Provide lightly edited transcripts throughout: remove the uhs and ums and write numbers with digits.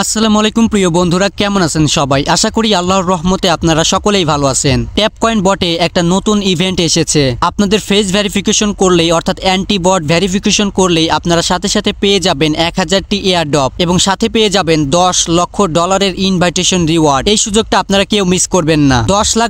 আসসালামু আলাইকুম প্রিয় বন্ধুরা, কেমন আছেন সবাই? আশা করি আল্লাহর রহমতে আপনারা সকলেই ভালো আছেন। ট্যাপ কয়েন বটে একটা নতুন ইভেন্ট এসেছে। আপনাদের ফেস ভেরিফিকেশন করলেই অর্থাৎ অ্যান্টি বট ভেরিফিকেশন করলেই আপনারা সাথে সাথে পেয়ে যাবেন 1000টি এয়ারড্রপ এবং সাথে পেয়ে যাবেন $10 লক্ষ ইনভাইটেশন রিওয়ার্ড। এই সুযোগটা আপনারা কেউ মিস করবেন না। $10 লাখ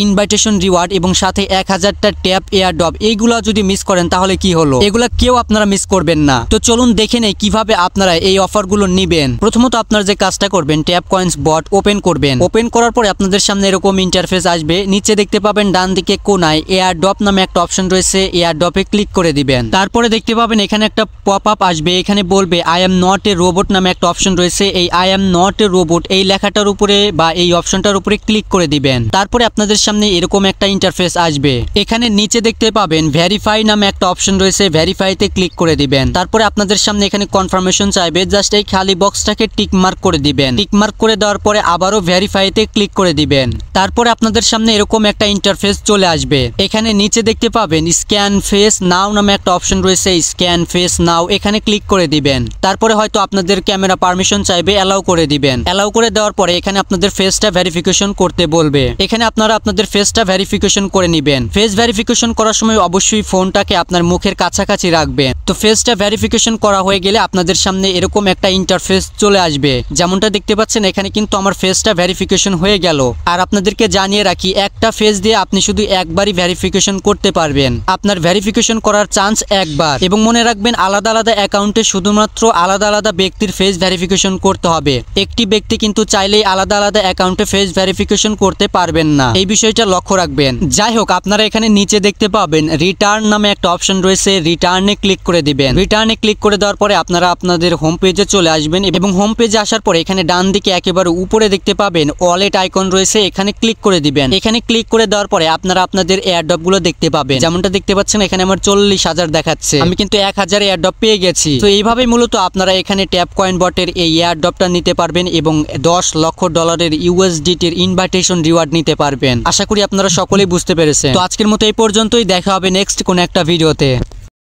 ইনভাইটেশন রিওয়ার্ড এবং সাথে 1000টা ট্যাপ এয়ারড্রপ, এইগুলা যদি মিস করেন তাহলে কি হলো? এগুলা কেউ আপনারা মিস করবেন না। তো চলুন দেখে নেই কিভাবে আপনারা এই অফারগুলো নিবেন। প্রথমত আপনারা যে কাজটা করবেন, ট্যাপ কয়েন্স বট ওপেন করবেন। ওপেন করার পরে আপনাদের সামনে এরকম ইন্টারফেস আসবে। নিচে দেখতে পাবেন ডান দিকে কোনায় এয়ারড্রপ নামে একটা অপশন রয়েছে, এয়ারড্রপে ক্লিক করে দিবেন। তারপরে দেখতে পাবেন এখানে একটা পপ আপ আসবে, এখানে বলবে I am not a robot নামে একটা অপশন রয়েছে। এই I am not a robot এই লেখাটার উপরে বা এই অপশনটার উপরে ক্লিক করে দিবেন। তারপরে আপনাদের সামনে এরকম একটা ইন্টারফেস আসবে। এখানে নিচে দেখতে পাবেন ভেরিফাই নামে একটা অপশন রয়েছে, ভেরিফাইতে ক্লিক করে দিবেন। তারপরে আপনাদের সামনে এখানে কনফার্মেশন চাইবে, জাস্ট এই খালি বক্সটাকে টিক মার্ক করে দিবেন। টিক মার্ক করে দেওয়ার পরে আবারও ভেরিফাইতে ক্লিক করে দিবেন। তারপরে আপনাদের সামনে এরকম একটা ইন্টারফেস চলে আসবে। এখানে নিচে দেখতে পাবেন স্ক্যান ফেস নাও নামে একটা অপশন রয়েছে, স্ক্যান ফেস নাও এখানে ক্লিক করে দিবেন। তারপরে হয়তো আপনাদের ক্যামেরা পারমিশন চাইবে, অ্যালাউ করে দিবেন। অ্যালাউ করে দেওয়ার পরে এখানে আপনাদের ফেসটা ভেরিফিকেশন করতে বলবে। এখানে আপনারা আপনাদের ফেসটা ভেরিফিকেশন করে নেবেন। ফেস ভেরিফিকেশন করার সময় অবশ্যই ফোনটাকে আপনার মুখের কাছাকাছি রাখবেন। তো ফেসটা ভেরিফিকেশন করা হয়ে গেলে আপনাদের সামনে এরকম একটা ইন্টারফেস চলে আসবে। যেমনটা দেখতে পাচ্ছেন এখানে কিন্তু আমার ফেসটা ভেরিফিকেশন হয়ে গেল। আর আপনাদেরকে জানিয়ে রাখি, একটা ফেস দিয়ে আপনি শুধু একবারই ভেরিফিকেশন করতে পারবেন। আপনার ভেরিফিকেশন করার চান্স একবার, এবং মনে রাখবেন আলাদা আলাদা অ্যাকাউন্টে শুধুমাত্র আলাদা আলাদা ব্যক্তির ফেস ভেরিফিকেশন করতে হবে। একটি ব্যক্তি কিন্তু চাইলেই আলাদা আলাদা অ্যাকাউন্টে ফেস ভেরিফিকেশন করতে পারবেন না, এই বিষয়টা লক্ষ্য রাখবেন। যাই হোক, আপনারা এখানে নিচে দেখতে পাবেন রিটার্ন নামে একটা অপশন রয়েছে, রিটার্নে ক্লিক করে দিবেন। রিটার্নে ক্লিক করে দেওয়ার পরে আপনারা আপনাদের হোম পেজে চলে আসবেন এবং হোম পেজে আসার পরে এখানে ডান দিকে একেবারে উপরে দেখতে পাবেন ওয়ালেট আইকন রয়েছে, এখানে ক্লিক করে দিবেন। এখানে ক্লিক করে দেওয়ার পরে আপনারা আপনাদের এয়ারড্রপ গুলো দেখতে পাবেন। যেমনটা দেখতে পাচ্ছেন এখানে আমার 40,000 দেখাচ্ছে, আমি কিন্তু 1000 এয়ারড্রপ পেয়ে গেছি। তো এইভাবে মূলত আপনারা এখানে ট্যাপ কয়েন বটের এই এয়ারড্রপটা নিতে পারবেন এবং $10 লক্ষ ইউএসডিটির ইনভাইটেশন রিওয়ার্ড নিতে পারবেন। আশা করি আপনারা সকলেই বুঝতে পেরেছেন। তো আজকের মতো এই পর্যন্তই, দেখা হবে নেক্সট কোন একটা ভিডিওতে।